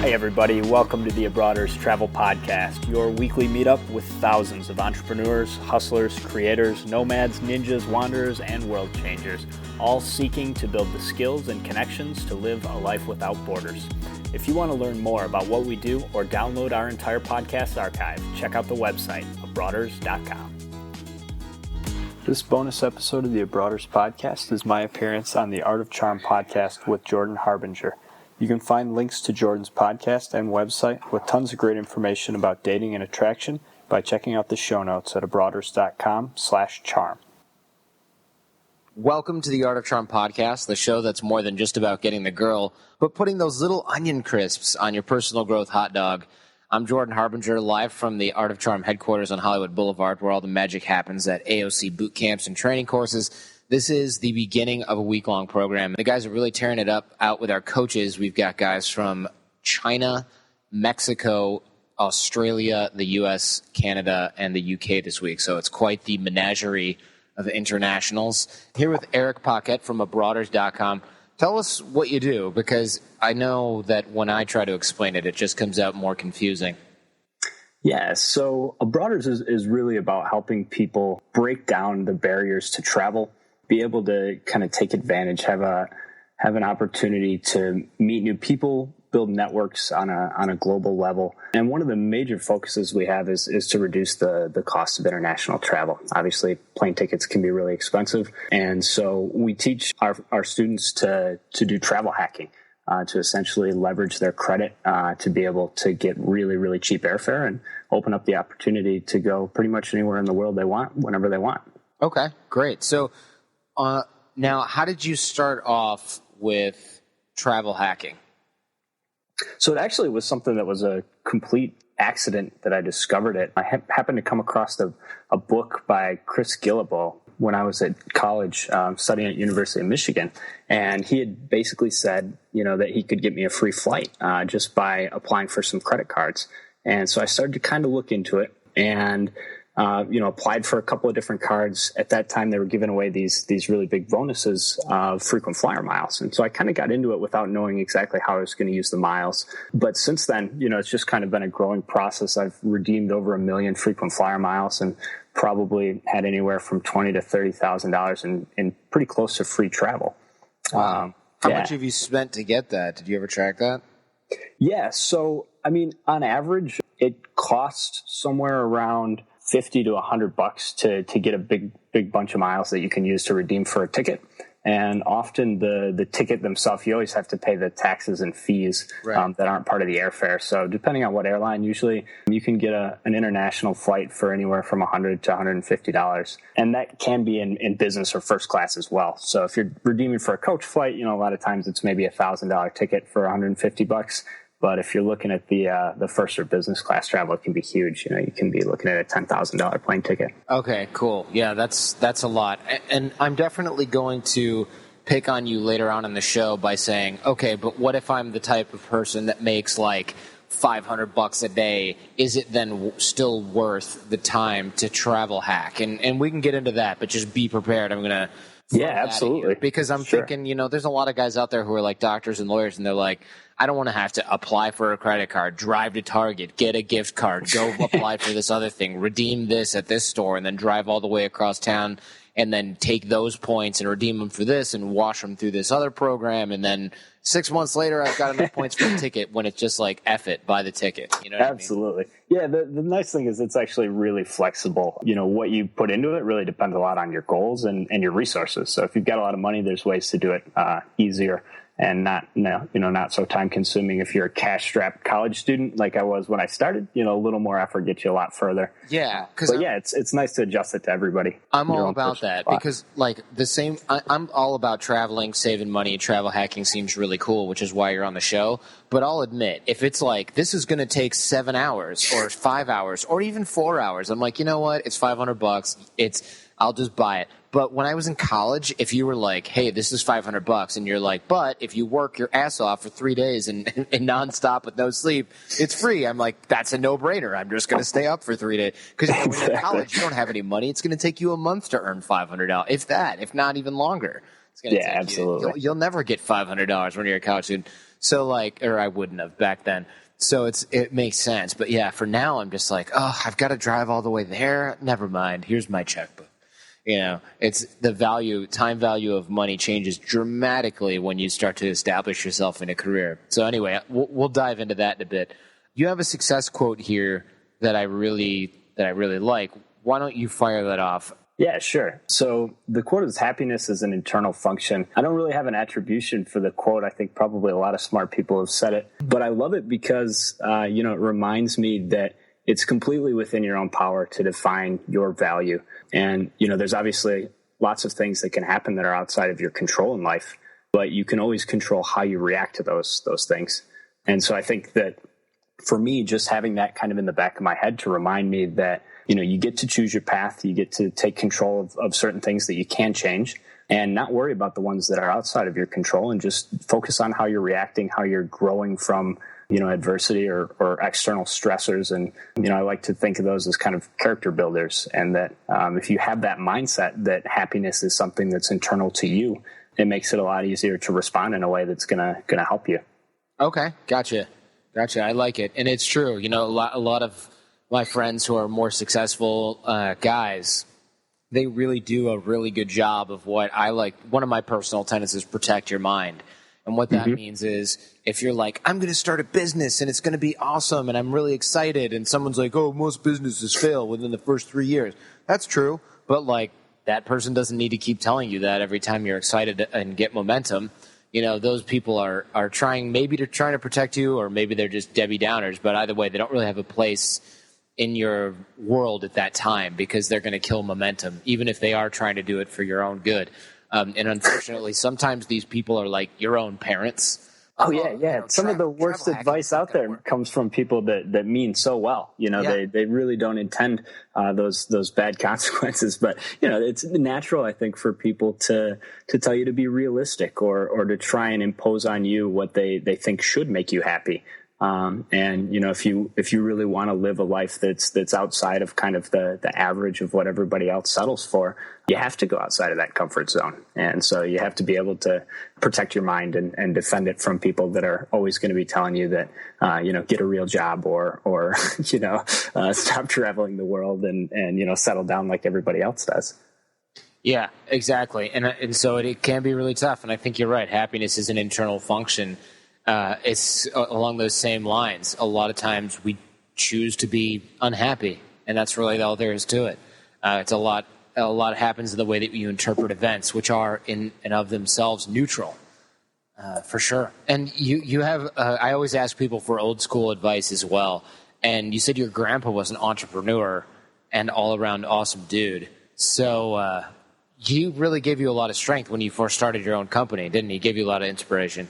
Hey everybody, welcome to the Abroaders Travel Podcast, your weekly meetup with thousands of entrepreneurs, hustlers, creators, nomads, ninjas, wanderers, and world changers, all seeking to build the skills and connections to live a life without borders. If you want to learn more about what we do or download our entire podcast archive, check out the website, abroaders.com. This bonus episode of the Abroaders Podcast is my appearance on the Art of Charm podcast with Jordan Harbinger. You can find links to Jordan's podcast and website with tons of great information about dating and attraction by checking out the show notes at abroaders.com/charm. Welcome to the Art of Charm podcast, the show that's more than just about getting the girl, but putting those little onion crisps on your personal growth hot dog. I'm Jordan Harbinger, live from the Art of Charm headquarters on Hollywood Boulevard, where all the magic happens at AOC boot camps and training courses. This is the beginning of a week-long program. The guys are really tearing it up out with our coaches. We've got guys from China, Mexico, Australia, the U.S., Canada, and the U.K. this week. So it's quite the menagerie of internationals. Here with Eric Paquette from abroaders.com. Tell us what you do, because I know that when I try to explain it, it just comes out more confusing. Yeah, so Abroaders is really about helping people break down the barriers to travel, be able to kind of take advantage, have an opportunity to meet new people, build networks on a global level. And one of the major focuses we have is to reduce the cost of international travel. Obviously, plane tickets can be really expensive. And so we teach our students to do travel hacking, to essentially leverage their credit to be able to get really, really cheap airfare and open up the opportunity to go pretty much anywhere in the world they want, whenever they want. Okay, great. So now, how did you start off with travel hacking? So it actually was something that was a complete accident that I discovered it. I happened to come across a book by Chris Guillebeau when I was at college studying at University of Michigan. And he had basically said, that he could get me a free flight just by applying for some credit cards. And so I started to kind of look into it and applied for a couple of different cards. At that time, they were giving away these really big bonuses of frequent flyer miles. And so I kind of got into it without knowing exactly how I was going to use the miles. But since then, it's just kind of been a growing process. I've redeemed over 1 million frequent flyer miles and probably had anywhere from $20,000 to $30,000 in pretty close to free travel. Wow. How much have you spent to get that? Did you ever track that? Yeah. So, on average, it costs somewhere around $50 to $100 to get a big bunch of miles that you can use to redeem for a ticket. And often the ticket themselves, you always have to pay the taxes and fees that aren't part of the airfare. So depending on what airline, usually you can get an international flight for anywhere from $100 to $150. And that can be in business or first class as well. So if you're redeeming for a coach flight, a lot of times it's maybe $1,000 ticket for $150. But if you're looking at the first or business class travel, it can be huge. You can be looking at a $10,000 plane ticket. Okay, cool. Yeah, that's a lot. And I'm definitely going to pick on you later on in the show by saying, okay, but what if I'm the type of person that makes like $500 a day? Is it then still worth the time to travel hack? And we can get into that, but just be prepared. I'm going to... Yeah, absolutely. Because I'm thinking, there's a lot of guys out there who are like doctors and lawyers, and they're like, I don't want to have to apply for a credit card, drive to Target, get a gift card, go apply for this other thing, redeem this at this store, and then drive all the way across town and then take those points and redeem them for this and wash them through this other program. And then 6 months later, I've got enough points for the ticket, when it's just like, F it, buy the ticket. You know what Absolutely. I mean? Yeah, the nice thing is it's actually really flexible. What you put into it really depends a lot on your goals and your resources. So if you've got a lot of money, there's ways to do it easier and not so time consuming. If you're a cash strapped college student like I was when I started, a little more effort gets you a lot further. Yeah. It's nice to adjust it to everybody. I'm all about that because I'm all about traveling, saving money. Travel hacking seems really cool, which is why you're on the show. But I'll admit, if it's like, this is going to take 7 hours or 5 hours or even 4 hours, I'm like, you know what? It's $500. I'll just buy it. But when I was in college, if you were like, hey, this is $500, and you're like, but if you work your ass off for 3 days and nonstop with no sleep, it's free. I'm like, that's a no-brainer. I'm just going to stay up for 3 days. Because when you're in college, you don't have any money. It's going to take you a month to earn $500, if not even longer. It's going to take absolutely. You'll never get $500 when you're a college student. So or I wouldn't have back then. So it makes sense. But yeah, for now, I'm just like, oh, I've got to drive all the way there. Never mind. Here's my checkbook. It's the time value of money changes dramatically when you start to establish yourself in a career. So anyway, we'll dive into that in a bit. You have a success quote here that I really like. Why don't you fire that off? Yeah, sure. So the quote is happiness is an internal function. I don't really have an attribution for the quote. I think probably a lot of smart people have said it, but I love it because, it reminds me that it's completely within your own power to define your value. And, there's obviously lots of things that can happen that are outside of your control in life, but you can always control how you react to those things. And so I think that for me, just having that kind of in the back of my head to remind me that, you get to choose your path, you get to take control of certain things that you can change and not worry about the ones that are outside of your control and just focus on how you're reacting, how you're growing from, adversity or external stressors. And, I like to think of those as kind of character builders. And that if you have that mindset that happiness is something that's internal to you, it makes it a lot easier to respond in a way that's gonna help you. Okay. Gotcha. I like it. And it's true. A lot of my friends who are more successful guys, they really do a really good job of what I like. One of my personal tenets is protect your mind. And what that means is if you're like, I'm going to start a business and it's going to be awesome and I'm really excited, and someone's like, oh, most businesses fail within the first 3 years. That's true. But that person doesn't need to keep telling you that every time you're excited and get momentum. Those people are trying to protect you, or maybe they're just Debbie Downers. But either way, they don't really have a place in your world at that time because they're going to kill momentum, even if they are trying to do it for your own good. And unfortunately, sometimes these people are like your own parents. Oh, yeah. Some of the worst advice out there comes from people that mean so well. They really don't intend those bad consequences. But, it's natural, I think, for people to tell you to be realistic or to try and impose on you what they think should make you happy. If you really want to live a life that's outside of kind of the average of what everybody else settles for, you have to go outside of that comfort zone. And so you have to be able to protect your mind and defend it from people that are always going to be telling you that, get a real job or stop traveling the world and settle down like everybody else does. Yeah, exactly. And so it can be really tough. And I think you're right. Happiness is an internal function. It's along those same lines. A lot of times we choose to be unhappy, and that's really all there is to it. It's a lot happens in the way that you interpret events, which are in and of themselves neutral, for sure. And you have, I always ask people for old school advice as well. And you said your grandpa was an entrepreneur and all around awesome dude. So he really gave you a lot of strength when you first started your own company, didn't he? Gave you a lot of inspiration.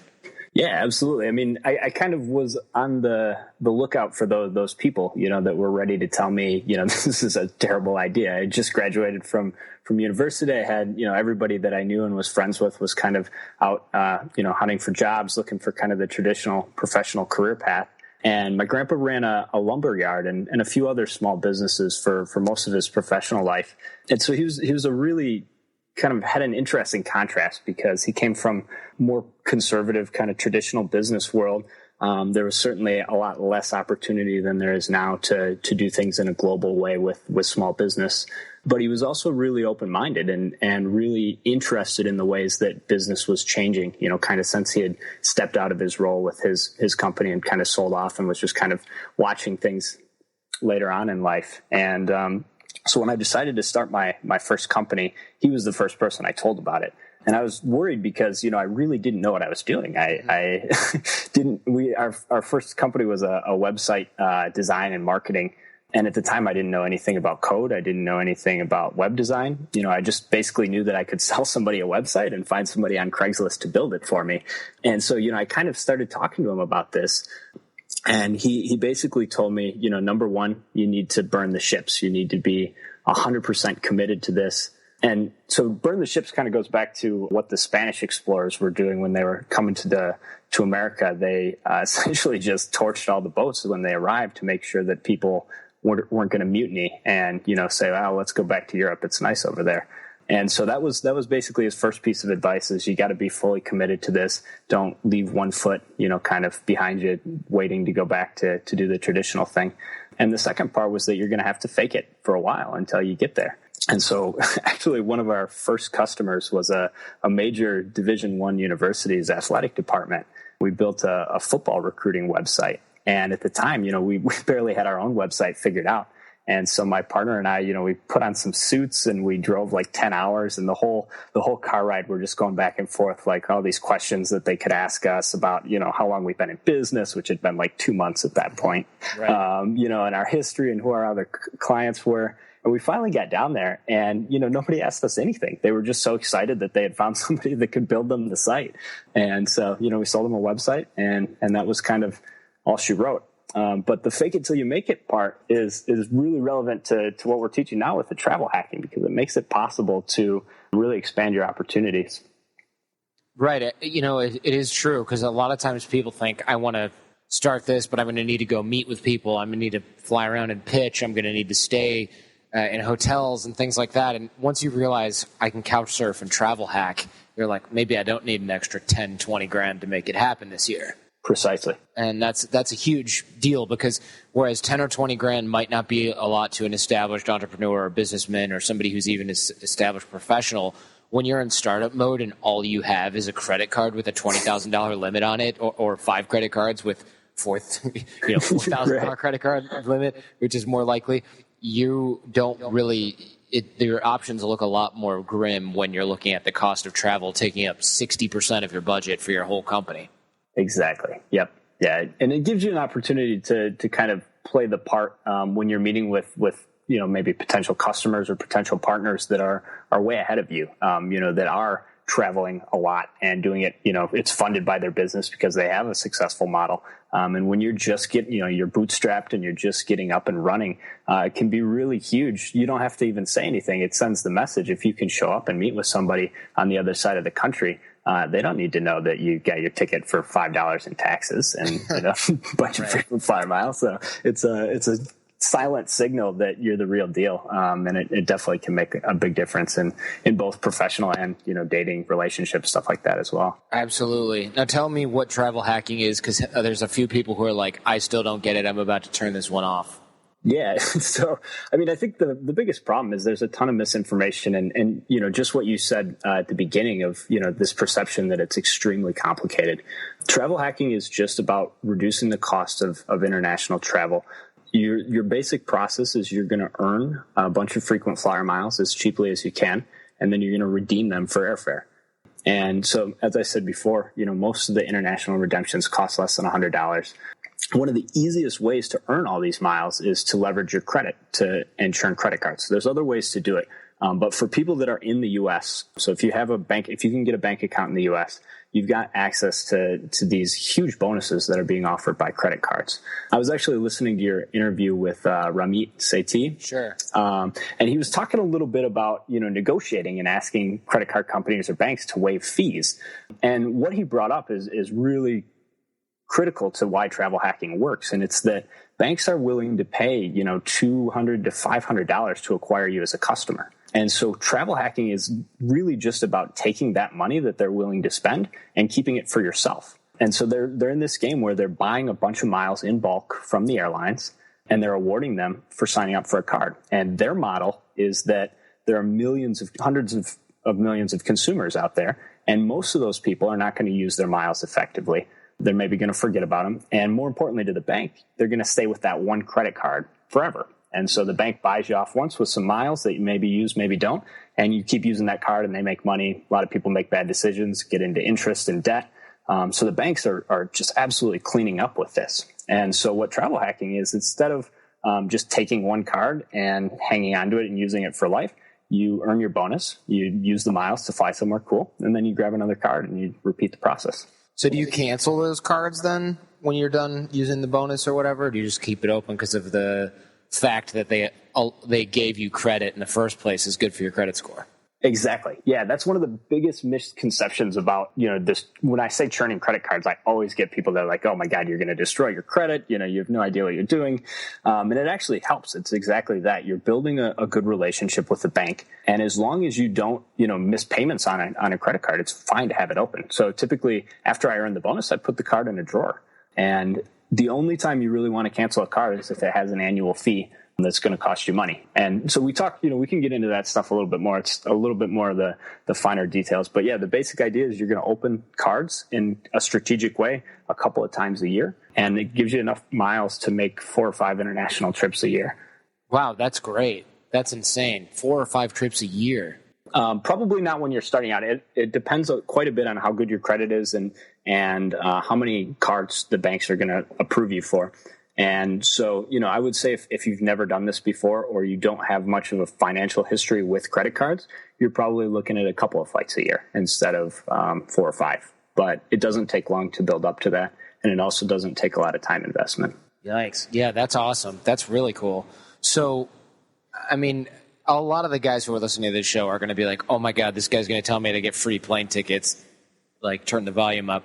Yeah, absolutely. I mean, I kind of was on the lookout for those people, that were ready to tell me, this is a terrible idea. I just graduated from university. I had, everybody that I knew and was friends with was kind of out, hunting for jobs, looking for kind of the traditional professional career path. And my grandpa ran a lumber yard and a few other small businesses for most of his professional life. And so he was a really kind of had an interesting contrast because he came from more conservative kind of traditional business world. There was certainly a lot less opportunity than there is now to do things in a global way with small business. But he was also really open-minded and really interested in the ways that business was changing, kind of since he had stepped out of his role with his company and kind of sold off and was just kind of watching things later on in life. And so when I decided to start my first company, he was the first person I told about it. And I was worried because, I really didn't know what I was doing. I our first company was a website design and marketing. And at the time, I didn't know anything about code. I didn't know anything about web design. I just basically knew that I could sell somebody a website and find somebody on Craigslist to build it for me. And so, I kind of started talking to him about this. And he basically told me, number one, you need to burn the ships. You need to be 100% committed to this. And so burn the ships kind of goes back to what the Spanish explorers were doing when they were coming to America. They essentially just torched all the boats when they arrived to make sure that people weren't going to mutiny and, say, oh, let's go back to Europe. It's nice over there. And so that was basically his first piece of advice: is you got to be fully committed to this. Don't leave one foot, kind of behind you, waiting to go back to do the traditional thing. And the second part was that you're going to have to fake it for a while until you get there. And so actually one of our first customers was a major Division I university's athletic department. We built a football recruiting website. And at the time, we barely had our own website figured out. And so my partner and I, we put on some suits and we drove like 10 hours, and the whole car ride, we're just going back and forth, like all these questions that they could ask us about, how long we've been in business, which had been like 2 months at that point, right. And our history and who our other clients were. And we finally got down there and, nobody asked us anything. They were just so excited that they had found somebody that could build them the site. And so, we sold them a website, and that was kind of all she wrote. But the fake it till you make it part is really relevant to what we're teaching now with the travel hacking, because it makes it possible to really expand your opportunities. Right. It is true, because a lot of times people think, I want to start this, but I'm going to need to go meet with people. I'm going to need to fly around and pitch. I'm going to need to stay in hotels and things like that. And once you realize I can couch surf and travel hack, you're like, maybe I don't need an extra 10, 20 grand to make it happen this year. Precisely. And that's a huge deal, because whereas 10 or 20 grand might not be a lot to an established entrepreneur or businessman or somebody who's even an established professional, when you're in startup mode and all you have is a credit card with a $20,000 limit on it, or 5 credit cards with $4,000 right. credit card limit, which is more likely, you don't really your options look a lot more grim when you're looking at the cost of travel taking up 60% of your budget for your whole company. Exactly. Yep. Yeah. And it gives you an opportunity to kind of play the part when you're meeting with maybe potential customers or potential partners that are way ahead of you, that are traveling a lot and doing it, it's funded by their business because they have a successful model. And when you're just getting, you're bootstrapped and you're just getting up and running, it can be really huge. You don't have to even say anything. It sends the message. If you can show up and meet with somebody on the other side of the country, they don't need to know that you got your ticket for $5 in taxes and a bunch of frequent flyer miles. So it's a silent signal that you're the real deal, and it definitely can make a big difference in both professional and dating, relationships, stuff like that as well. Absolutely. Now tell me what travel hacking is, because there's a few people who are like, I still don't get it. I'm about to turn this one off. Yeah. So, I think the biggest problem is there's a ton of misinformation and just what you said at the beginning of, this perception that it's extremely complicated. Travel hacking is just about reducing the cost of international travel. Your basic process is you're going to earn a bunch of frequent flyer miles as cheaply as you can, and then you're going to redeem them for airfare. And so, as I said before, most of the international redemptions cost less than $100. One of the easiest ways to earn all these miles is to leverage your credit and churn credit cards. There's other ways to do it. But for people that are in the U.S., so if you can get a bank account in the U.S., you've got access to these huge bonuses that are being offered by credit cards. I was actually listening to your interview with Ramit Sethi. Sure. And he was talking a little bit about, negotiating and asking credit card companies or banks to waive fees. And what he brought up is really critical to why travel hacking works. And it's that banks are willing to pay, $200 to $500 to acquire you as a customer. And so travel hacking is really just about taking that money that they're willing to spend and keeping it for yourself. And so they're in this game where they're buying a bunch of miles in bulk from the airlines and they're awarding them for signing up for a card. And their model is that there are hundreds of millions of consumers out there, and most of those people are not going to use their miles effectively. They're maybe going to forget about them. And more importantly to the bank, they're going to stay with that one credit card forever. And so the bank buys you off once with some miles that you maybe use, maybe don't, and you keep using that card and they make money. A lot of people make bad decisions, get into interest and debt. So the banks are just absolutely cleaning up with this. And so what travel hacking is, instead of just taking one card and hanging on to it and using it for life, you earn your bonus, you use the miles to fly somewhere cool, and then you grab another card and you repeat the process. So do you cancel those cards then when you're done using the bonus or whatever? Or do you just keep it open because of the fact that they gave you credit in the first place is good for your credit score? Exactly. Yeah, that's one of the biggest misconceptions about, this. When I say churning credit cards, I always get people that are like, oh my God, you're going to destroy your credit. You have no idea what you're doing. And it actually helps. It's exactly that. You're building a good relationship with the bank. And as long as you don't, miss payments on a credit card, it's fine to have it open. So typically after I earn the bonus, I put the card in a drawer. And the only time you really want to cancel a card is if it has an annual fee that's going to cost you money. And so we talk, we can get into that stuff a little bit more. It's a little bit more of the finer details. But yeah, the basic idea is you're going to open cards in a strategic way a couple of times a year. And it gives you enough miles to make 4 or 5 international trips a year. Wow, that's great. That's insane. 4 or 5 trips a year. Probably not when you're starting out. It depends quite a bit on how good your credit is and how many cards the banks are going to approve you for. And so, I would say if you've never done this before or you don't have much of a financial history with credit cards, you're probably looking at a couple of flights a year instead of 4 or 5. But it doesn't take long to build up to that. And it also doesn't take a lot of time investment. Yikes. Yeah, that's awesome. That's really cool. So, I mean, a lot of the guys who are listening to this show are going to be like, oh my God, this guy's going to tell me to get free plane tickets, like turn the volume up.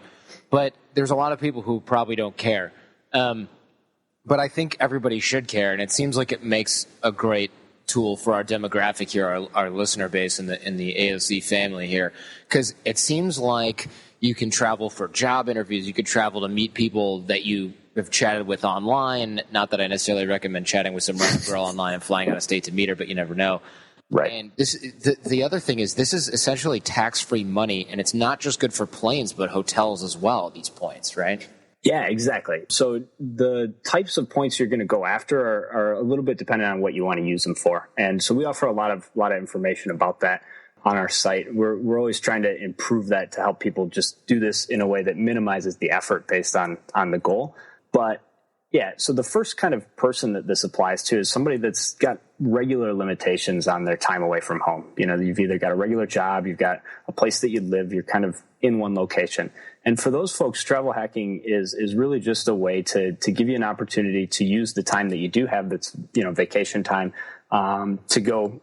But there's a lot of people who probably don't care. But I think everybody should care, and it seems like it makes a great tool for our demographic here, our listener base in the AOC family here, because it seems like you can travel for job interviews, you could travel to meet people that you have chatted with online. Not that I necessarily recommend chatting with some random girl online and flying out of state to meet her, but you never know. Right. And the other thing is this is essentially tax-free money, and it's not just good for planes, but hotels as well at these points, right? Yeah, exactly. So the types of points you're going to go after are a little bit dependent on what you want to use them for. And so we offer a lot of information about that on our site. We're always trying to improve that to help people just do this in a way that minimizes the effort based on the goal. But yeah, so the first kind of person that this applies to is somebody that's got regular limitations on their time away from home. You've either got a regular job, you've got a place that you live, you're kind of in one location. And for those folks, travel hacking is really just a way to give you an opportunity to use the time that you do have that's, vacation time, to go,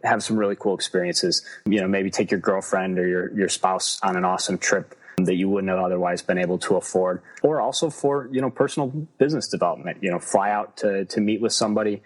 have some really cool experiences. Maybe take your girlfriend or your spouse on an awesome trip that you wouldn't have otherwise been able to afford, or also for, personal business development, fly out to meet with somebody,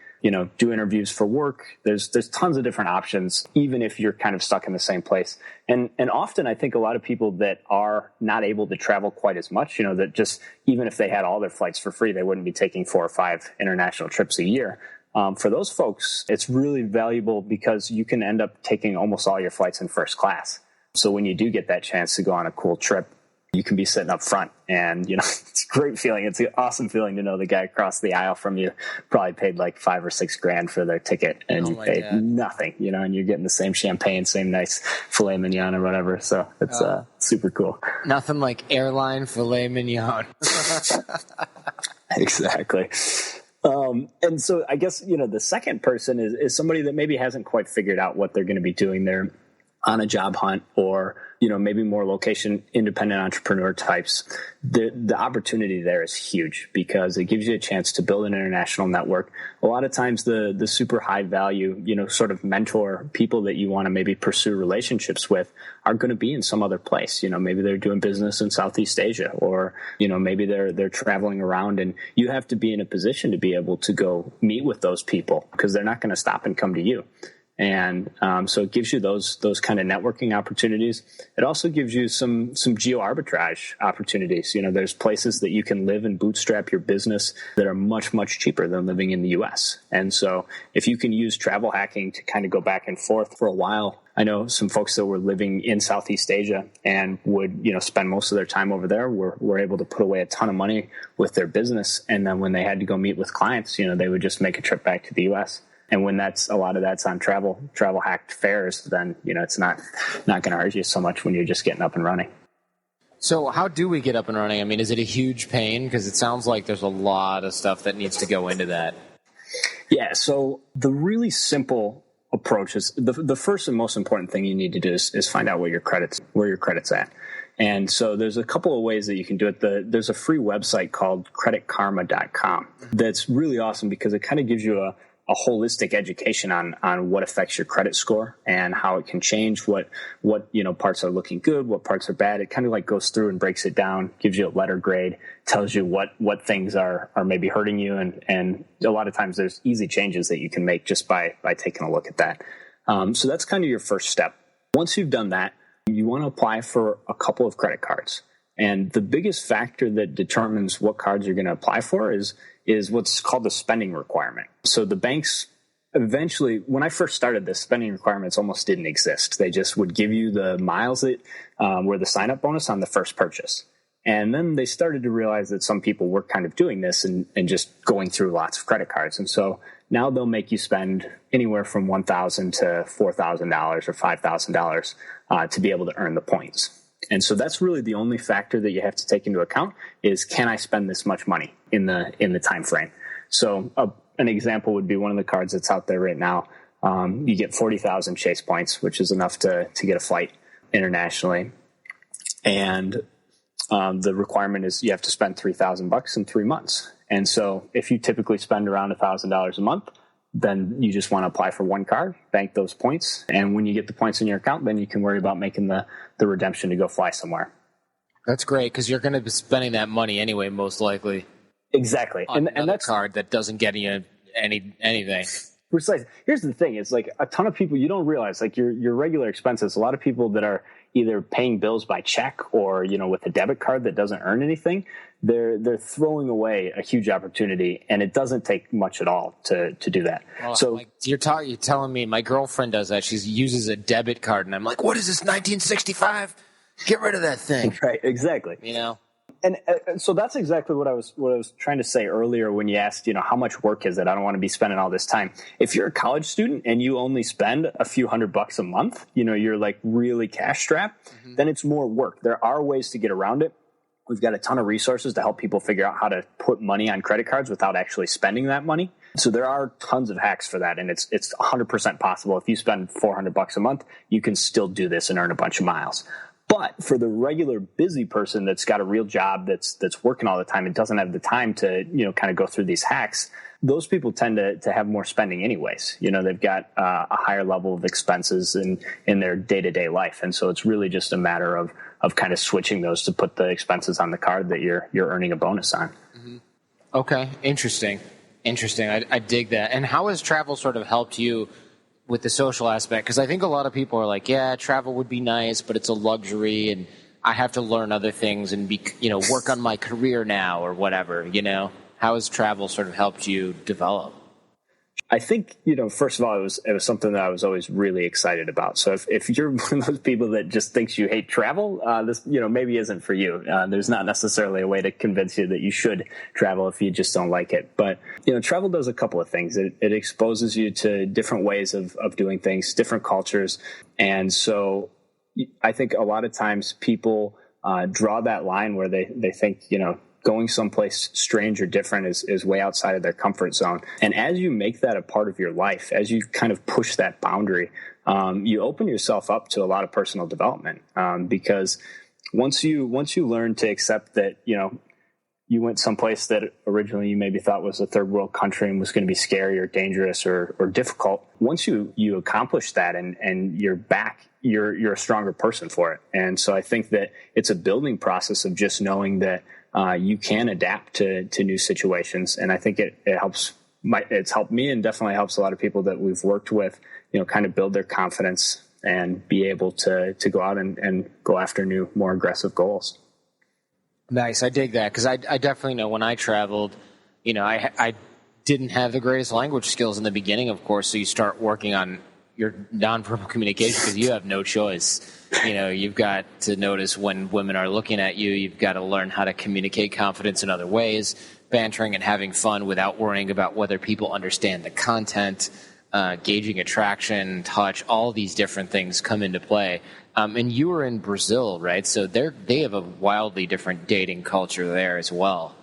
do interviews for work. There's tons of different options, even if you're kind of stuck in the same place. And often I think a lot of people that are not able to travel quite as much, that just, even if they had all their flights for free, they wouldn't be taking 4 or 5 international trips a year. For those folks, it's really valuable because you can end up taking almost all your flights in first class. So when you do get that chance to go on a cool trip, you can be sitting up front, and it's a great feeling. It's an awesome feeling to know the guy across the aisle from you probably paid like $5 or $6 grand for their ticket, and you paid nothing, and you're getting the same champagne, same nice filet mignon or whatever. So it's super cool. Nothing like airline filet mignon. Exactly. And so I guess, the second person is somebody that maybe hasn't quite figured out what they're going to be doing there on a job hunt, or, maybe more location independent entrepreneur types. The opportunity there is huge because it gives you a chance to build an international network. A lot of times the super high value, sort of mentor people that you want to maybe pursue relationships with are going to be in some other place. Maybe they're doing business in Southeast Asia, or, maybe they're traveling around, and you have to be in a position to be able to go meet with those people because they're not going to stop and come to you. And so it gives you those kind of networking opportunities. It also gives you some geo arbitrage opportunities. There's places that you can live and bootstrap your business that are much, much cheaper than living in the U.S. And so if you can use travel hacking to kind of go back and forth for a while, I know some folks that were living in Southeast Asia and would, spend most of their time over there were able to put away a ton of money with their business. And then when they had to go meet with clients, they would just make a trip back to the U.S. And when a lot of that's on travel hacked fares, then, it's not going to hurt you so much when you're just getting up and running. So how do we get up and running? I mean, is it a huge pain? Because it sounds like there's a lot of stuff that needs to go into that. Yeah. So the really simple approach is the first and most important thing you need to do is find out where your credit's at. And so there's a couple of ways that you can do it. There's a free website called creditkarma.com that's really awesome because it kind of gives you a holistic education on what affects your credit score and how it can change, what parts are looking good, what parts are bad. It kind of like goes through and breaks it down, gives you a letter grade, tells you what things are maybe hurting you. And a lot of times there's easy changes that you can make just by taking a look at that. So that's kind of your first step. Once you've done that, you want to apply for a couple of credit cards. And the biggest factor that determines what cards you're going to apply for is what's called the spending requirement. So the banks eventually, when I first started this, spending requirements almost didn't exist. They just would give you the miles that were the sign-up bonus on the first purchase. And then they started to realize that some people were kind of doing this and just going through lots of credit cards. And so now they'll make you spend anywhere from $1,000 to $4,000 or $5,000 to be able to earn the points. And so that's really the only factor that you have to take into account is, can I spend this much money in the time frame? So an example would be one of the cards that's out there right now. You get 40,000 Chase points, which is enough to get a flight internationally. And the requirement is you have to spend $3,000 in 3 months. And so if you typically spend around $1,000 a month, then you just want to apply for one card, bank those points. And when you get the points in your account, then you can worry about making the redemption to go fly somewhere. That's great, because you're going to be spending that money anyway, most likely. Exactly. And that's a card that doesn't get you anything. Precisely. Here's the thing. It's like a ton of people, you don't realize, like your regular expenses, a lot of people that are either paying bills by check or, with a debit card that doesn't earn anything, they're throwing away a huge opportunity, and it doesn't take much at all to do that. Well, so you're telling me my girlfriend does that. She uses a debit card, and I'm like, what is this, 1965? Get rid of that thing. Right. Exactly. And so that's exactly what I was trying to say earlier when you asked, how much work is it? I don't want to be spending all this time. If you're a college student and you only spend a few $100 a month, you're like really cash strapped, then it's more work. There are ways to get around it. We've got a ton of resources to help people figure out how to put money on credit cards without actually spending that money. So there are tons of hacks for that, and it's 100% possible. If you spend $400 a month, you can still do this and earn a bunch of miles. But for the regular busy person that's got a real job, that's working all the time and doesn't have the time to, kind of go through these hacks, those people tend to have more spending anyways. They've got a higher level of expenses in their day-to-day life. And so it's really just a matter of kind of switching those to put the expenses on the card that you're earning a bonus on. Mm-hmm. Okay. Interesting. I dig that. And how has travel sort of helped you with the social aspect? Because I think a lot of people are like, yeah, travel would be nice, but it's a luxury, and I have to learn other things and work on my career now or whatever. How has travel sort of helped you develop? I think, first of all, it was something that I was always really excited about. So if you're one of those people that just thinks you hate travel, this, maybe isn't for you. There's not necessarily a way to convince you that you should travel if you just don't like it. But, travel does a couple of things. It exposes you to different ways of doing things, different cultures. And so I think a lot of times people draw that line where they think, going someplace strange or different is way outside of their comfort zone. And as you make that a part of your life, as you kind of push that boundary, you open yourself up to a lot of personal development. Because once you learn to accept that, you went someplace that originally you maybe thought was a third world country and was going to be scary or dangerous or difficult, once you accomplish that and you're back, you're a stronger person for it. And so I think that it's a building process of just knowing that you can adapt to new situations. And I think it helps. It's helped me, and definitely helps a lot of people that we've worked with, kind of build their confidence and be able to go out and go after new, more aggressive goals. Nice. I dig that, because I definitely know when I traveled, I didn't have the greatest language skills in the beginning, of course. So you start working on your nonverbal communication because you have no choice. You've got to notice when women are looking at you. You've got to learn how to communicate confidence in other ways, bantering and having fun without worrying about whether people understand the content, gauging attraction, touch, all these different things come into play. And you were in Brazil, right? So they have a wildly different dating culture there as well.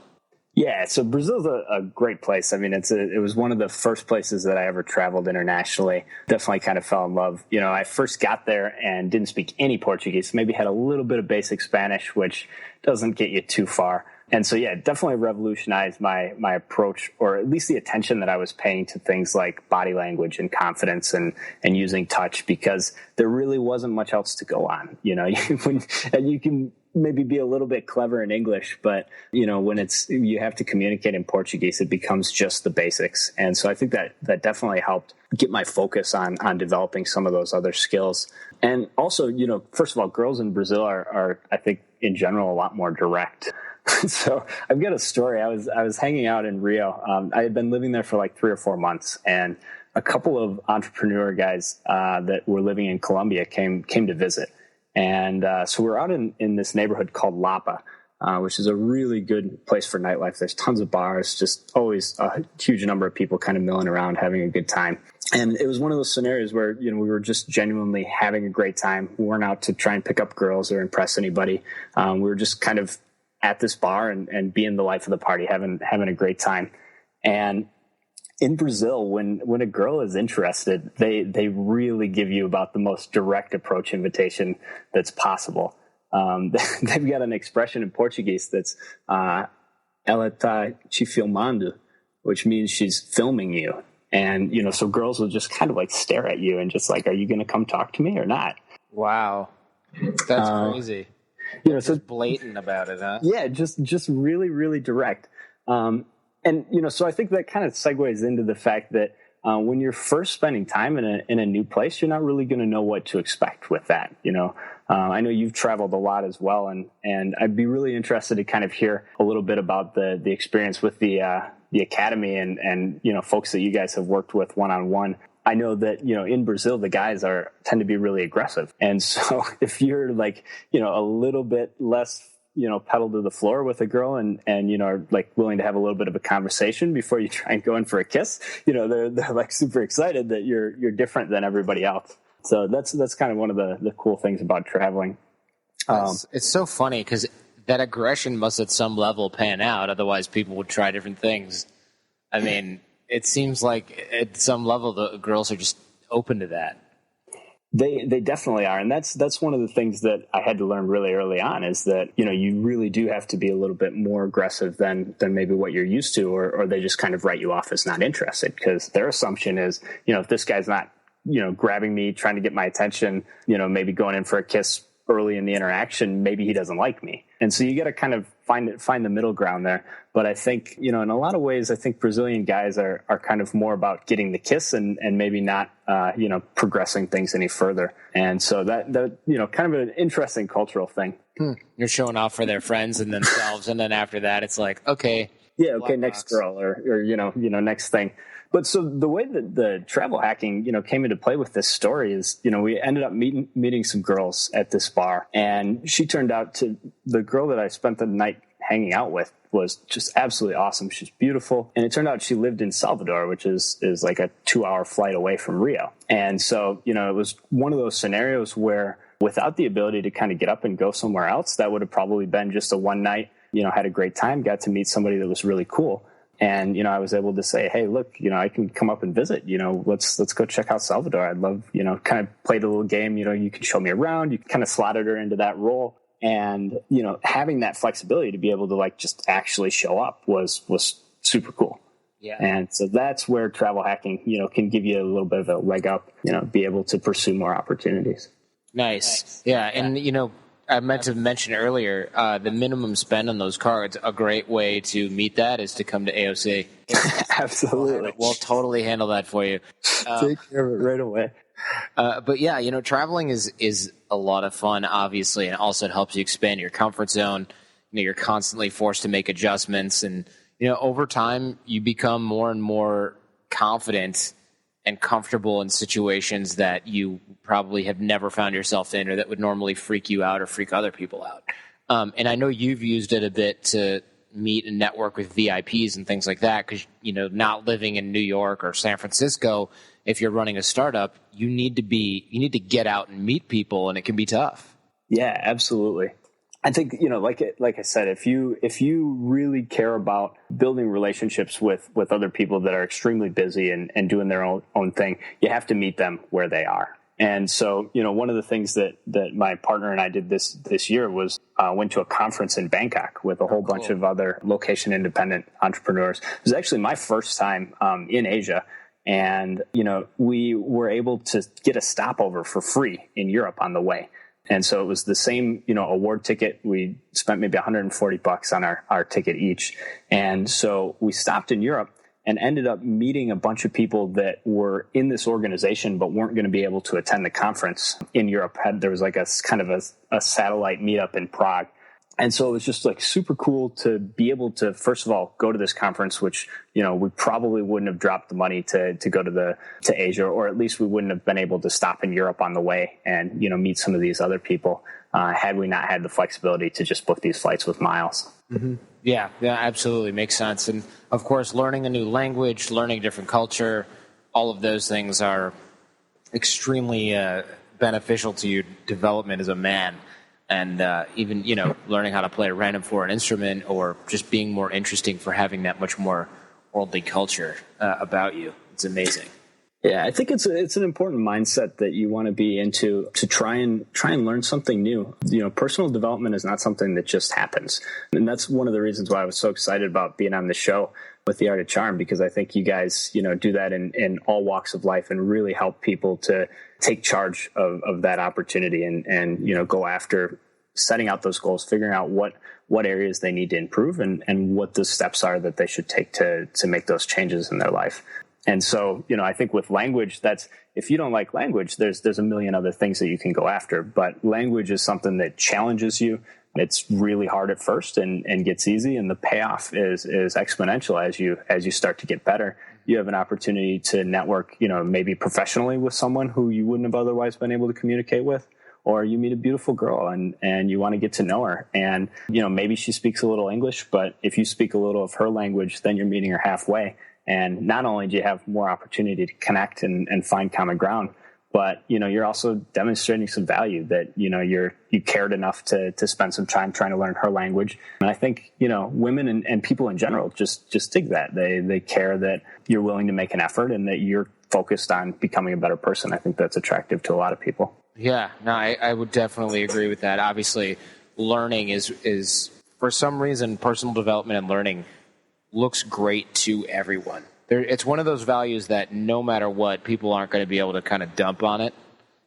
Yeah, so Brazil's a great place. I mean, it was one of the first places that I ever traveled internationally. Definitely kind of fell in love. I first got there and didn't speak any Portuguese. Maybe had a little bit of basic Spanish, which doesn't get you too far. And so, yeah, it definitely revolutionized my approach, or at least the attention that I was paying to things like body language and confidence and using touch, because there really wasn't much else to go on. And you can maybe be a little bit clever in English, but when you have to communicate in Portuguese, it becomes just the basics. And so I think that definitely helped get my focus on developing some of those other skills. And also, first of all, girls in Brazil are I think in general a lot more direct. So I've got a story. I was hanging out in Rio. I had been living there for like 3 or 4 months, and a couple of entrepreneur guys that were living in Colombia came to visit. And so we're out in this neighborhood called Lapa, which is a really good place for nightlife. There's tons of bars, just always a huge number of people kind of milling around, having a good time. And it was one of those scenarios where, we were just genuinely having a great time. We weren't out to try and pick up girls or impress anybody. We were just kind of at this bar and being the life of the party, having a great time. And in Brazil, when a girl is interested, they really give you about the most direct approach invitation that's possible. They've got an expression in Portuguese that's ela tá te filmando, which means she's filming you. And, so girls will just kind of like stare at you and just like, are you going to come talk to me or not? Wow. That's crazy. So blatant about it, huh? Yeah, just really, really direct. And, so I think that kind of segues into the fact that when you're first spending time in a new place, you're not really going to know what to expect with that. I know you've traveled a lot as well, and I'd be really interested to kind of hear a little bit about the experience with the academy and folks that you guys have worked with one-on-one. I know that, in Brazil, the guys tend to be really aggressive. And so if you're like, a little bit less, pedal to the floor with a girl and are like willing to have a little bit of a conversation before you try and go in for a kiss, they're like super excited that you're different than everybody else. So that's kind of one of the cool things about traveling. It's so funny because that aggression must at some level pan out. Otherwise people would try different things. I mean, it seems like at some level the girls are just open to that. They definitely are. And that's one of the things that I had to learn really early on is that, you really do have to be a little bit more aggressive than maybe what you're used to, or they just kind of write you off as not interested, because their assumption is, if this guy's not, grabbing me, trying to get my attention, maybe going in for a kiss early in the interaction, maybe he doesn't like me. And so you got to kind of find the middle ground there. But I think, in a lot of ways, I think Brazilian guys are kind of more about getting the kiss and maybe not, progressing things any further. And so that kind of an interesting cultural thing. You're showing off for their friends and themselves. And then after that, it's like, okay. Yeah. Okay. Next girl or next thing. But so the way that the travel hacking, came into play with this story is, we ended up meeting some girls at this bar, and she turned out to the girl that I spent the night hanging out with was just absolutely awesome. She's beautiful. And it turned out she lived in Salvador, which is like a 2-hour flight away from Rio. And so, it was one of those scenarios where without the ability to kind of get up and go somewhere else, that would have probably been just a one night, had a great time, got to meet somebody that was really cool. And, I was able to say, hey, look, I can come up and visit, let's go check out Salvador. I'd love, kind of play the little game, you can show me around, you kind of slotted her into that role. And, having that flexibility to be able to like just actually show up was super cool. Yeah. And so that's where travel hacking, can give you a little bit of a leg up, be able to pursue more opportunities. Nice. Yeah. And, I meant to mention earlier, the minimum spend on those cards, a great way to meet that is to come to AOC. Absolutely. We'll totally handle that for you. Take care of it right away. But yeah, traveling is a lot of fun, obviously, and also it helps you expand your comfort zone. You're constantly forced to make adjustments, and, over time you become more and more confident and comfortable in situations that you probably have never found yourself in or that would normally freak you out or freak other people out. And I know you've used it a bit to meet and network with VIPs and things like that because, not living in New York or San Francisco, if you're running a startup, you need to get out and meet people, and it can be tough. Yeah, absolutely. I think, like I said, if you really care about building relationships with other people that are extremely busy and doing their own thing, you have to meet them where they are. And so, one of the things that my partner and I did this year was went to a conference in Bangkok with a whole bunch of other location independent entrepreneurs. It was actually my first time in Asia. And, we were able to get a stopover for free in Europe on the way. And so it was the same, award ticket. We spent maybe $140 on our ticket each. And so we stopped in Europe and ended up meeting a bunch of people that were in this organization but weren't going to be able to attend the conference in Europe. There was like a kind of a satellite meetup in Prague. And so it was just like super cool to be able to, first of all, go to this conference, which, we probably wouldn't have dropped the money to go to Asia, or at least we wouldn't have been able to stop in Europe on the way and, meet some of these other people had we not had the flexibility to just book these flights with miles. Mm-hmm. Yeah, absolutely. Makes sense. And of course, learning a new language, learning a different culture, all of those things are extremely beneficial to your development as a man. And even, learning how to play a random foreign instrument, or just being more interesting for having that much more worldly culture about you. It's amazing. Yeah, I think it's an important mindset that you want to be into, to try and learn something new. Personal development is not something that just happens. And that's one of the reasons why I was so excited about being on the show with The Art of Charm, because I think you guys, do that in all walks of life and really help people to take charge of that opportunity and go after setting out those goals, figuring out what areas they need to improve and what the steps are that they should take to make those changes in their life. And so, I think with language, if you don't like language, there's a million other things that you can go after. But language is something that challenges you. It's really hard at first and gets easy, and the payoff is exponential as you start to get better. You have an opportunity to network, maybe professionally with someone who you wouldn't have otherwise been able to communicate with, or you meet a beautiful girl and you want to get to know her. And, maybe she speaks a little English, but if you speak a little of her language, then you're meeting her halfway. And not only do you have more opportunity to connect and find common ground, but, you're also demonstrating some value that, you cared enough to spend some time trying to learn her language. And I think, women and people in general just dig that. They care that you're willing to make an effort and that you're focused on becoming a better person. I think that's attractive to a lot of people. Yeah, no, I would definitely agree with that. Obviously, learning is for some reason, personal development and learning looks great to everyone. It's one of those values that no matter what, people aren't going to be able to kind of dump on it,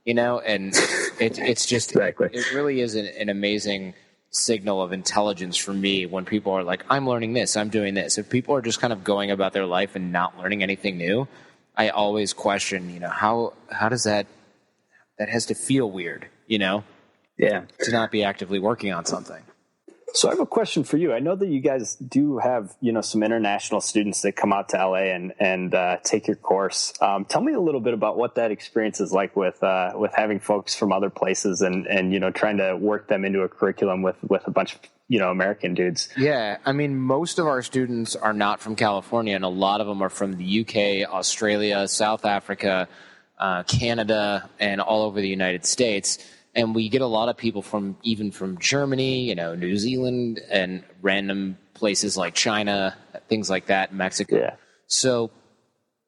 and it's just, exactly. It really is an amazing signal of intelligence for me when people are like, I'm learning this, I'm doing this. If people are just kind of going about their life and not learning anything new, I always question, how does that has to feel weird, Yeah. to not be actively working on something. So I have a question for you. I know that you guys do have, some international students that come out to LA and take your course. Tell me a little bit about what that experience is like with having folks from other places and trying to work them into a curriculum with a bunch of, American dudes. Yeah. I mean, most of our students are not from California, and a lot of them are from the UK, Australia, South Africa, Canada, and all over the United States. And we get a lot of people from Germany, New Zealand, and random places like China, things like that, Mexico. Yeah. So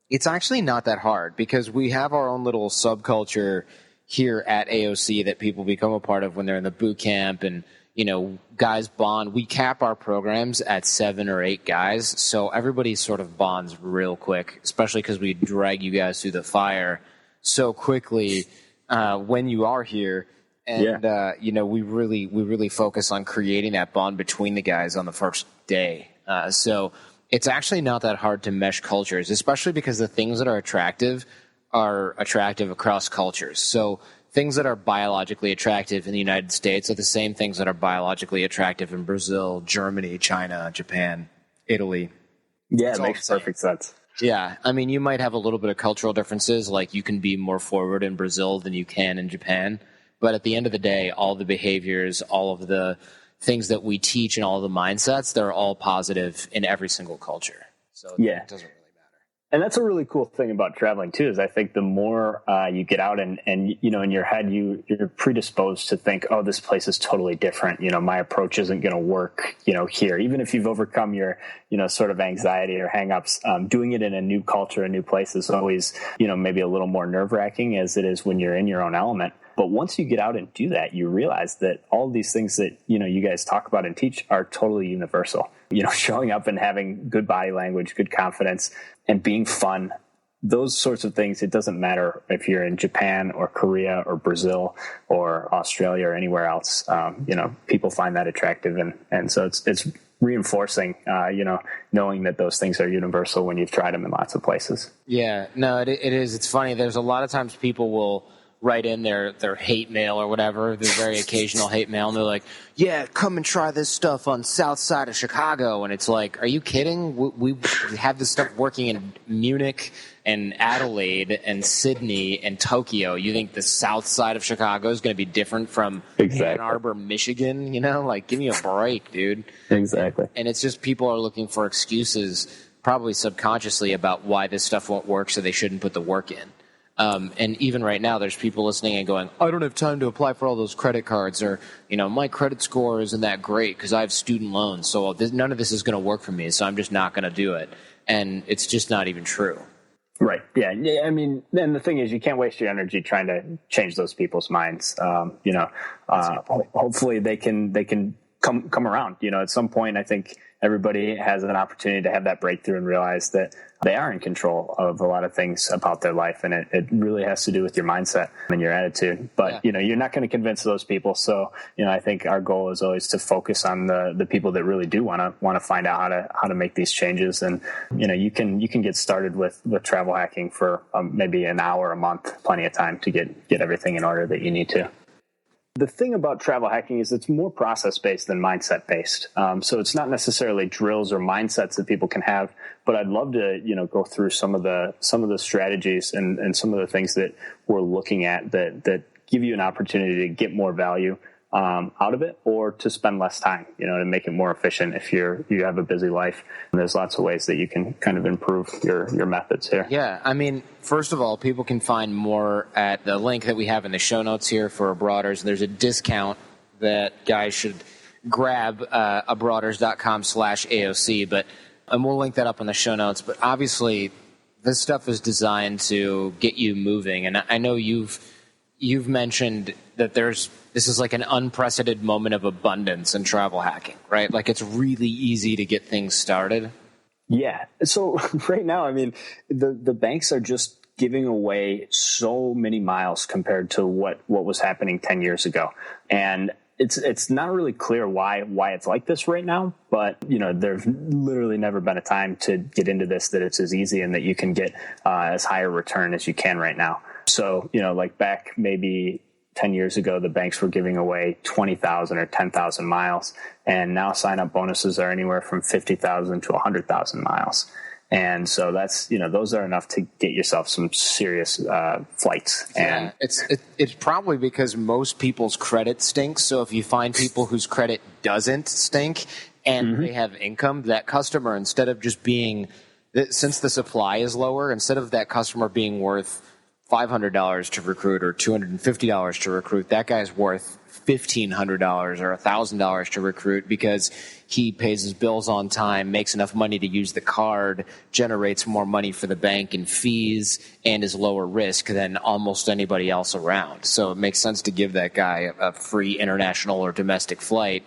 it's actually not that hard because we have our own little subculture here at AOC that people become a part of when they're in the boot camp, and guys bond. We cap our programs at 7 or 8 guys, so everybody sort of bonds real quick, especially because we drag you guys through the fire so quickly when you are here. And, we really focus on creating that bond between the guys on the first day. So it's actually not that hard to mesh cultures, especially because the things that are attractive across cultures. So things that are biologically attractive in the United States are the same things that are biologically attractive in Brazil, Germany, China, Japan, Italy. Yeah, it makes perfect sense. Yeah. I mean, you might have a little bit of cultural differences, like you can be more forward in Brazil than you can in Japan. But at the end of the day, all the behaviors, all of the things that we teach and all the mindsets, they're all positive in every single culture. So it doesn't really matter. And that's a really cool thing about traveling too, is I think the more you get out and, in your head, you're predisposed to think, oh, this place is totally different. My approach isn't going to work, here. Even if you've overcome your, sort of anxiety or hangups, doing it in a new culture, a new place is always, maybe a little more nerve wracking as it is when you're in your own element. But once you get out and do that, you realize that all these things that, you guys talk about and teach are totally universal. Showing up and having good body language, good confidence, and being fun, those sorts of things. It doesn't matter if you're in Japan or Korea or Brazil or Australia or anywhere else. People find that attractive. And so it's reinforcing, knowing that those things are universal when you've tried them in lots of places. Yeah, no, it is. It's funny. There's a lot of times people will write in their hate mail or whatever, their very occasional hate mail, and they're like, yeah, come and try this stuff on south side of Chicago. And it's like, are you kidding? We have this stuff working in Munich and Adelaide and Sydney and Tokyo. You think the south side of Chicago is going to be different from Ann Arbor, Michigan? Give me a break, dude. Exactly. And it's just people are looking for excuses, probably subconsciously, about why this stuff won't work, so they shouldn't put the work in. And even right now, there's people listening and going, I don't have time to apply for all those credit cards, or, my credit score isn't that great because I have student loans, so none of this is going to work for me, so I'm just not going to do it. And it's just not even true. Right. Yeah. I mean, and the thing is, you can't waste your energy trying to change those people's minds. Hopefully they can come around. At some point, I think everybody has an opportunity to have that breakthrough and realize that they are in control of a lot of things about their life. And it really has to do with your mindset and your attitude. But, you're not going to convince those people. So, I think our goal is always to focus on the people that really do want to find out how to make these changes. And, you can get started with travel hacking for maybe an hour a month, plenty of time to get everything in order that you need to. The thing about travel hacking is it's more process-based than mindset-based. So it's not necessarily drills or mindsets that people can have, but I'd love to, go through some of the strategies and some of the things that we're looking at that give you an opportunity to get more value out of it, or to spend less time, to make it more efficient if you have a busy life. And there's lots of ways that you can kind of improve your methods here. Yeah, I mean, first of all, people can find more at the link that we have in the show notes here for Abroaders. There's a discount that guys should grab, abroaders.com/AOC, and we'll link that up in the show notes. But obviously, this stuff is designed to get you moving. And I know you've mentioned that this is like an unprecedented moment of abundance in travel hacking, right? Like, it's really easy to get things started. Yeah. So right now, I mean, the banks are just giving away so many miles compared to what was happening 10 years ago. And it's not really clear why it's like this right now, but there's literally never been a time to get into this that it's as easy and that you can get as high a return as you can right now. So, like back maybe 10 years ago, the banks were giving away 20,000 or 10,000 miles. And now sign-up bonuses are anywhere from 50,000 to 100,000 miles. And so that's, those are enough to get yourself some serious flights. And it's probably because most people's credit stinks. So if you find people whose credit doesn't stink and they have income, that customer, instead of just being, since the supply is lower, instead of that customer being worth $500 to recruit or $250 to recruit, that guy's worth $1,500 or $1,000 to recruit because he pays his bills on time, makes enough money to use the card, generates more money for the bank in fees, and is lower risk than almost anybody else around. So it makes sense to give that guy a free international or domestic flight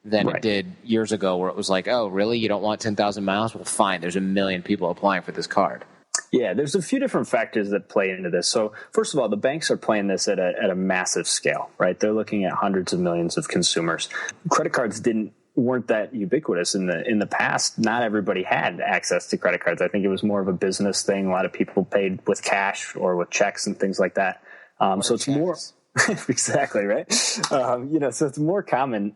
than it did years ago, where it was like, oh, really? You don't want 10,000 miles? Well, fine. There's 1 million people applying for this card. Yeah, there's a few different factors that play into this. So first of all, the banks are playing this at a massive scale, right? They're looking at hundreds of millions of consumers. Credit cards weren't that ubiquitous in the past. Not everybody had access to credit cards. I think it was more of a business thing. A lot of people paid with cash or with checks and things like that. So it's more exactly right. So it's more common.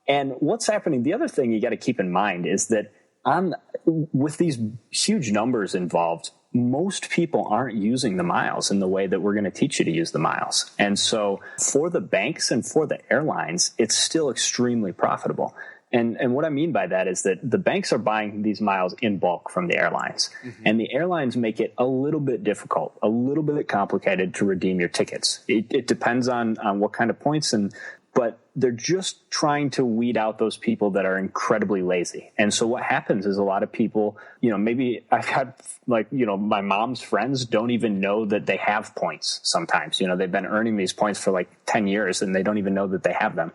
And what's happening? The other thing you got to keep in mind is that with these huge numbers involved, most people aren't using the miles in the way that we're going to teach you to use the miles. And so for the banks and for the airlines, it's still extremely profitable. And what I mean by that is that the banks are buying these miles in bulk from the airlines. And the airlines make it a little bit difficult, a little bit complicated to redeem your tickets. It depends on what kind of points, but they're just trying to weed out those people that are incredibly lazy. And so what happens is a lot of people, maybe I've had my mom's friends don't even know that they have points sometimes. They've been earning these points for like 10 years and they don't even know that they have them.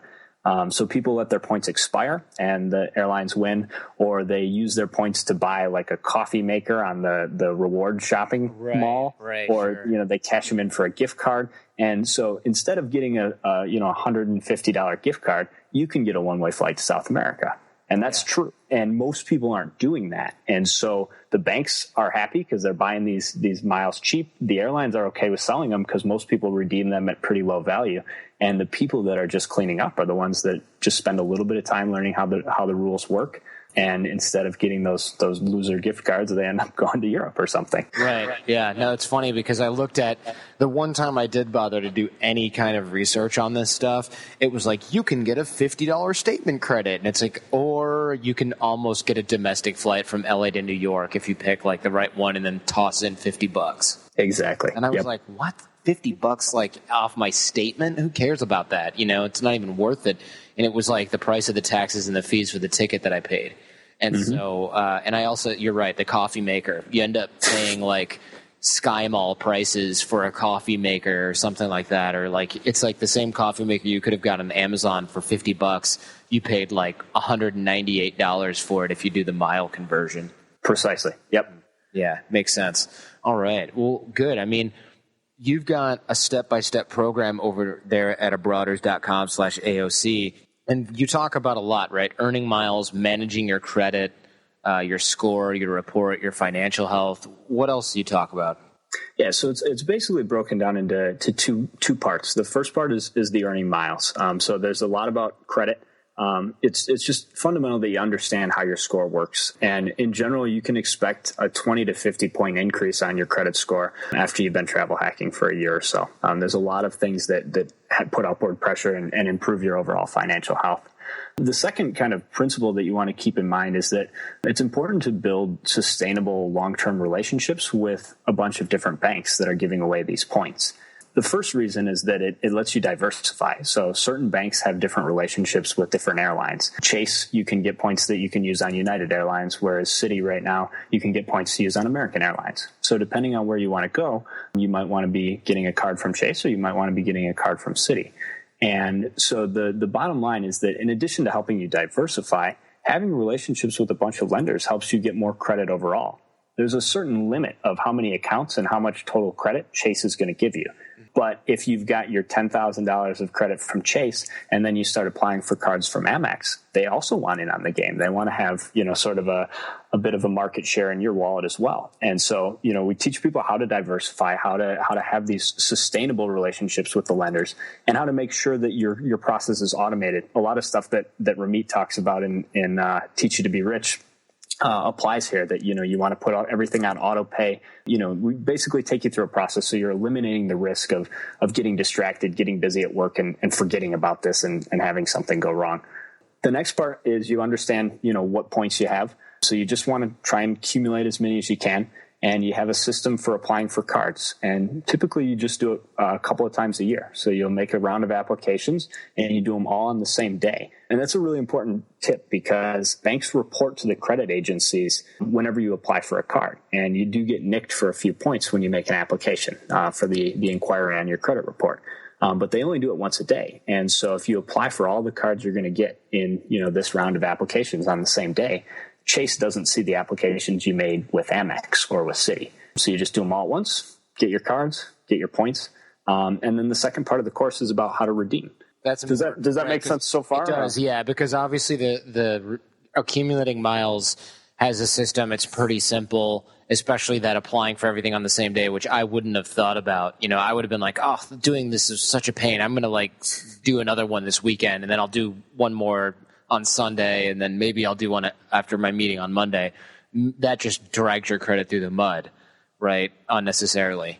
So people let their points expire and the airlines win, or they use their points to buy like a coffee maker on the reward shopping mall, or, they cash them in for a gift card. And so instead of getting a $150 gift card, you can get a one-way flight to South America. And that's true. And most people aren't doing that. And so the banks are happy because they're buying these miles cheap. The airlines are okay with selling them because most people redeem them at pretty low value. And the people that are just cleaning up are the ones that just spend a little bit of time learning how the rules work. And instead of getting those loser gift cards, they end up going to Europe or something. Right. Yeah. No, it's funny because I looked at the one time I did bother to do any kind of research on this stuff. It was like, you can get a $50 statement credit. And it's like, or you can almost get a domestic flight from LA to New York if you pick like the right one and then toss in $50. Exactly. And I was like, what? $50 like off my statement? Who cares about that? It's not even worth it. And it was like the price of the taxes and the fees for the ticket that I paid. And so, and I also, you're right, the coffee maker, you end up paying like Sky Mall prices for a coffee maker or something like that. Or like, it's like the same coffee maker you could have got on Amazon for $50. You paid like $198 for it if you do the mile conversion. Precisely. Yep. Yeah, makes sense. All right. Well, good. I mean, you've got a step-by-step program over there at abroaders.com/AOC. And you talk about a lot, right? Earning miles, managing your credit, your score, your report, your financial health. What else do you talk about? Yeah, so it's basically broken down into two parts. The first part is the earning miles. So there's a lot about credit. It's just fundamental that you understand how your score works. And in general, you can expect a 20 to 50 point increase on your credit score after you've been travel hacking for a year or so. There's a lot of things that put upward pressure and improve your overall financial health. The second kind of principle that you want to keep in mind is that it's important to build sustainable long-term relationships with a bunch of different banks that are giving away these points. The first reason is that it lets you diversify. So certain banks have different relationships with different airlines. Chase, you can get points that you can use on United Airlines, whereas Citi right now, you can get points to use on American Airlines. So depending on where you want to go, you might want to be getting a card from Chase or you might want to be getting a card from Citi. And so the bottom line is that in addition to helping you diversify, having relationships with a bunch of lenders helps you get more credit overall. There's a certain limit of how many accounts and how much total credit Chase is going to give you. But if you've got your $10,000 of credit from Chase and then you start applying for cards from Amex, they also want in on the game. They want to have, sort of a bit of a market share in your wallet as well. And so, we teach people how to diversify, how to have these sustainable relationships with the lenders and how to make sure that your process is automated. A lot of stuff that Ramit talks about in Teach You to Be Rich applies here, that, you want to put everything on auto pay. We basically take you through a process so you're eliminating the risk of getting distracted, getting busy at work and forgetting about this and having something go wrong. The next part is you understand, what points you have. So you just want to try and accumulate as many as you can. And you have a system for applying for cards. And typically you just do it a couple of times a year. So you'll make a round of applications and you do them all on the same day. And that's a really important tip because banks report to the credit agencies whenever you apply for a card. And you do get nicked for a few points when you make an application for the inquiry on your credit report. But they only do it once a day. And so if you apply for all the cards you're going to get in, this round of applications on the same day, Chase doesn't see the applications you made with Amex or with Citi. So you just do them all at once, get your cards, get your points. And then the second part of the course is about how to redeem. Does that make sense so far? It does, yeah, because obviously the accumulating miles has a system. It's pretty simple, especially that applying for everything on the same day, which I wouldn't have thought about. I would have been like, doing this is such a pain. I'm going to do another one this weekend, and then I'll do one more on Sunday, and then maybe I'll do one after my meeting on Monday. That just drags your credit through the mud, right? Unnecessarily.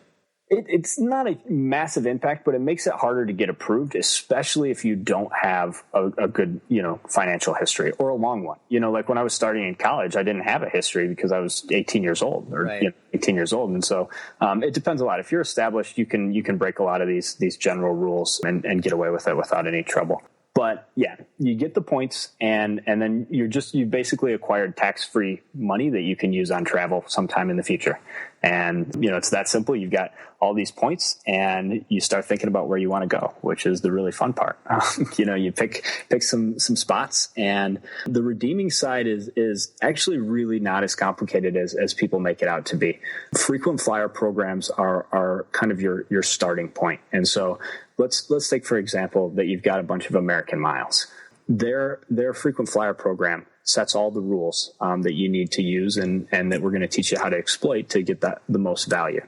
It's not a massive impact, but it makes it harder to get approved, especially if you don't have a good, financial history or a long one. Like when I was starting in college, I didn't have a history because I was 18 years old or right. 18 years old. And so it depends a lot. If you're established, you can break a lot of these general rules and get away with it without any trouble. But yeah, you get the points and then you basically acquired tax-free money that you can use on travel sometime in the future. And, it's that simple. You've got all these points and you start thinking about where you want to go, which is the really fun part. You pick some spots, and the redeeming side is actually really not as complicated as people make it out to be. Frequent flyer programs are kind of your starting point. And so let's take, for example, that you've got a bunch of American miles. Their frequent flyer program sets all the rules that you need to use and that we're going to teach you how to exploit to get the most value.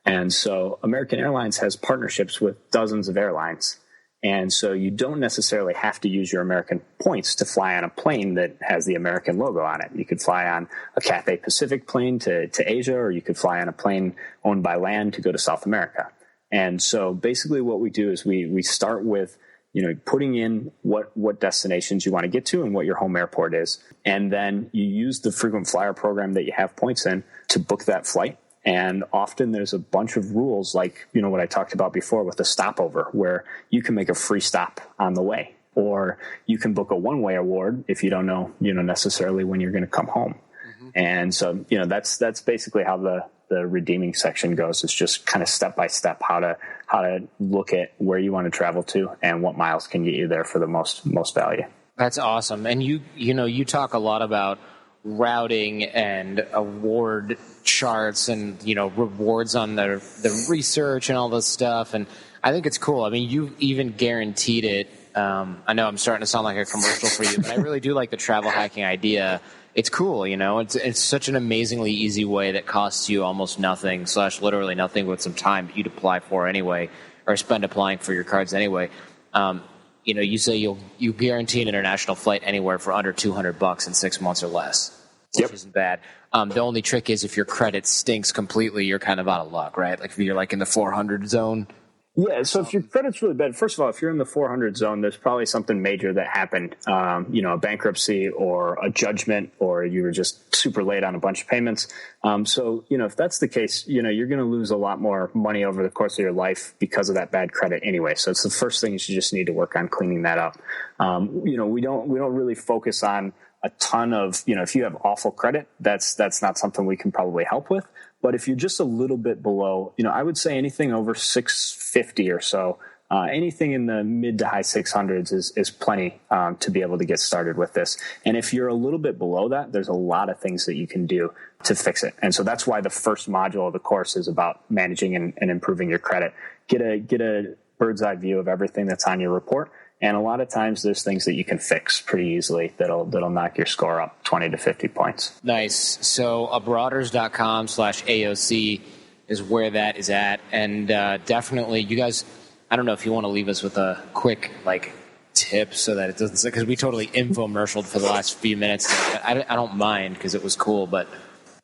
And so American Airlines has partnerships with dozens of airlines. And so you don't necessarily have to use your American points to fly on a plane that has the American logo on it. You could fly on a Cathay Pacific plane to Asia, or you could fly on a plane owned by LAN to go to South America. And so basically what we do is we start with putting in what destinations you want to get to and what your home airport is. And then you use the frequent flyer program that you have points in to book that flight. And often there's a bunch of rules like, what I talked about before with the stopover, where you can make a free stop on the way, or you can book a one-way award if you don't know, necessarily when you're going to come home. Mm-hmm. And so, that's basically how the redeeming section goes. It's just kind of step by step how to look at where you want to travel to and what miles can get you there for the most value. That's awesome. And you talk a lot about routing and award charts and rewards on the research and all this stuff. And I think it's cool. I mean, you even guaranteed it. I know I'm starting to sound like a commercial for you, but I really do like the travel hacking idea. It's cool, it's such an amazingly easy way that costs you almost nothing / literally nothing with some time that you'd apply for anyway, or spend applying for your cards anyway. You say you guarantee an international flight anywhere for under $200 in 6 months or less, which isn't bad. The only trick is if your credit stinks completely, you're kind of out of luck, right? Like if you're like in the 400 zone. Yeah, so if your credit's really bad, first of all, if you're in the 400 zone, there's probably something major that happened, a bankruptcy or a judgment, or you were just super late on a bunch of payments. So, if that's the case, you're going to lose a lot more money over the course of your life because of that bad credit anyway. So it's the first thing you just need to work on cleaning that up. We don't really focus on a ton of, if you have awful credit, that's not something we can probably help with. But if you're just a little bit below, I would say anything over 650 or so, anything in the mid to high 600s is plenty to be able to get started with this. And if you're a little bit below that, there's a lot of things that you can do to fix it. And so that's why the first module of the course is about managing and improving your credit. Get a bird's eye view of everything that's on your report. And a lot of times there's things that you can fix pretty easily that'll knock your score up 20 to 50 points. Nice. So abroaders.com/AOC is where that is at. And definitely you guys, I don't know if you want to leave us with a quick tip so that it doesn't, because we totally infomercialed for the last few minutes. I don't mind because it was cool, but.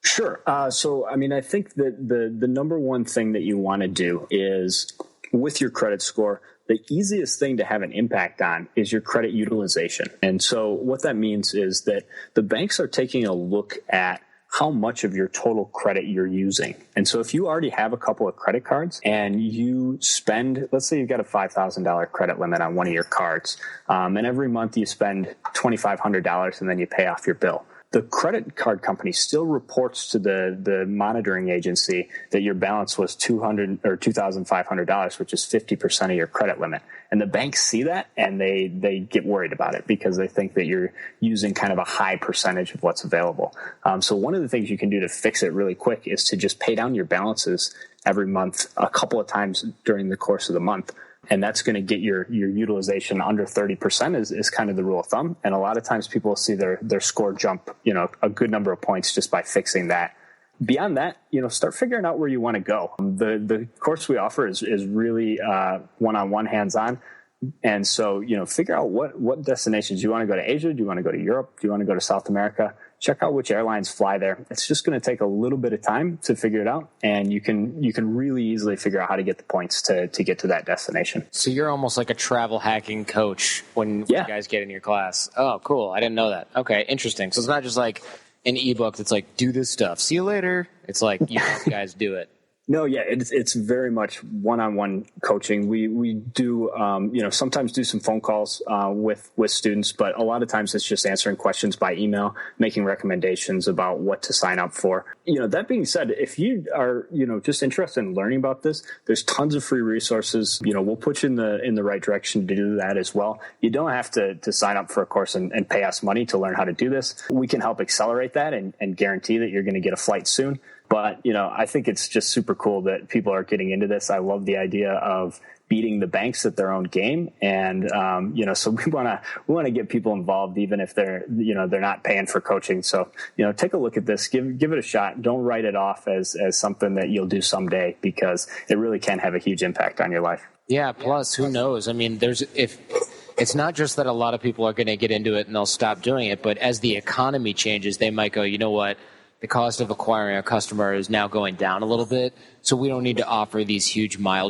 Sure. So, I think that the number one thing that you want to do is with your credit score, the easiest thing to have an impact on is your credit utilization. And so what that means is that the banks are taking a look at how much of your total credit you're using. And so if you already have a couple of credit cards and you spend, let's say you've got a $5,000 credit limit on one of your cards, and every month you spend $2,500 and then you pay off your bill. The credit card company still reports to the monitoring agency that your balance was $200 or $2,500, which is 50% of your credit limit. And the banks see that and they get worried about it because they think that you're using kind of a high percentage of what's available. So one of the things you can do to fix it really quick is to just pay down your balances every month a couple of times during the course of the month. And that's going to get your utilization under 30% is kind of the rule of thumb. And a lot of times people will see their score jump, a good number of points just by fixing that. Beyond that, start figuring out where you want to go. The course we offer is really one-on-one, hands-on. And so, figure out what destinations. Do you want to go to Asia? Do you want to go to Europe? Do you want to go to South America? Check out which airlines fly there. It's just going to take a little bit of time to figure it out. And you can really easily figure out how to get the points to get to that destination. So you're almost like a travel hacking coach when you guys get in your class. Oh, cool. I didn't know that. Okay, interesting. So it's not just like an ebook that's like, do this stuff. See you later. It's like, you guys do it. No, yeah, it's very much one-on-one coaching. We do, sometimes do some phone calls with students, but a lot of times it's just answering questions by email, making recommendations about what to sign up for. That being said, if you are, just interested in learning about this, there's tons of free resources. We'll put you in the right direction to do that as well. You don't have to sign up for a course and pay us money to learn how to do this. We can help accelerate that and guarantee that you're going to get a flight soon. But, I think it's just super cool that people are getting into this. I love the idea of beating the banks at their own game. And, so we want to get people involved, even if they're not paying for coaching. So, take a look at this, give it a shot. Don't write it off as something that you'll do someday, because it really can have a huge impact on your life. Yeah. Plus, who knows? I mean, if it's not just that a lot of people are going to get into it and they'll stop doing it, but as the economy changes, they might go, you know what? The cost of acquiring a customer is now going down a little bit, so we don't need to offer these huge mile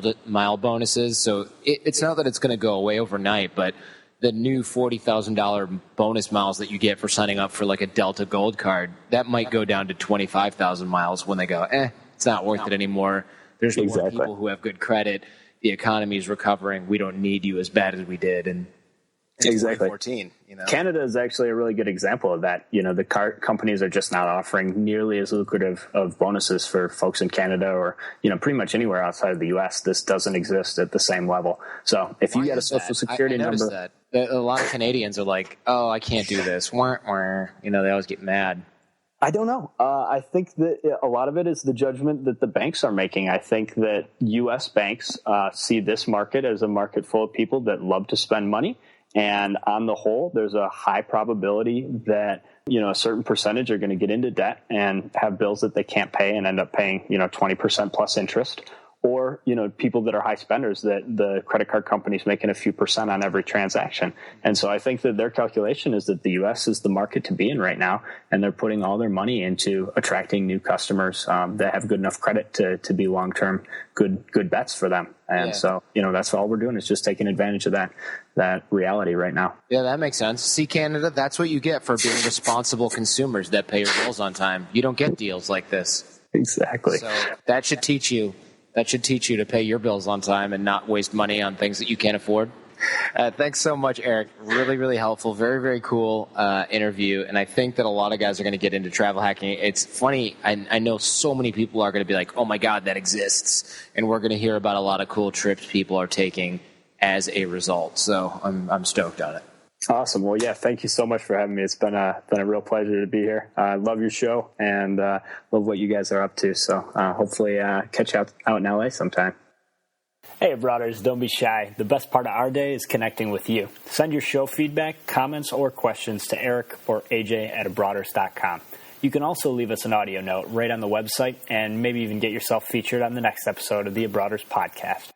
bonuses. So it's not that it's going to go away overnight, but the new $40,000 bonus miles that you get for signing up for like a Delta Gold card, that might go down to 25,000 miles when they go, it's not worth it anymore. There's more people who have good credit. The economy is recovering. We don't need you as bad as we did. And exactly. 2014, Canada is actually a really good example of that. The car companies are just not offering nearly as lucrative of bonuses for folks in Canada or, pretty much anywhere outside of the U.S. This doesn't exist at the same level. So if you get a social security number. That. A lot of Canadians are like, oh, I can't do this. They always get mad. I don't know. I think that a lot of it is the judgment that the banks are making. I think that U.S. banks see this market as a market full of people that love to spend money. And on the whole, there's a high probability that, a certain percentage are going to get into debt and have bills that they can't pay and end up paying, 20% plus interest. Or, people that are high spenders that the credit card company's making a few percent on every transaction. And so I think that their calculation is that the U.S. is the market to be in right now. And they're putting all their money into attracting new customers that have good enough credit to be long-term good bets for them. And so, that's all we're doing is just taking advantage of that reality right now. Yeah, that makes sense. See, Canada, that's what you get for being responsible consumers that pay your bills on time. You don't get deals like this. Exactly. So that should teach you to pay your bills on time and not waste money on things that you can't afford. Thanks so much, Eric. Really, really helpful. Very, very cool interview. And I think that a lot of guys are going to get into travel hacking. It's funny. I know so many people are going to be like, oh, my God, that exists. And we're going to hear about a lot of cool trips people are taking as a result. So I'm stoked on it. Awesome. Well, yeah, thank you so much for having me. It's been a real pleasure to be here. I love your show and love what you guys are up to. So hopefully catch you out in LA sometime. Hey, Abroaders, don't be shy. The best part of our day is connecting with you. Send your show feedback, comments, or questions to Eric or AJ at abroaders.com. You can also leave us an audio note right on the website and maybe even get yourself featured on the next episode of the Abroaders podcast.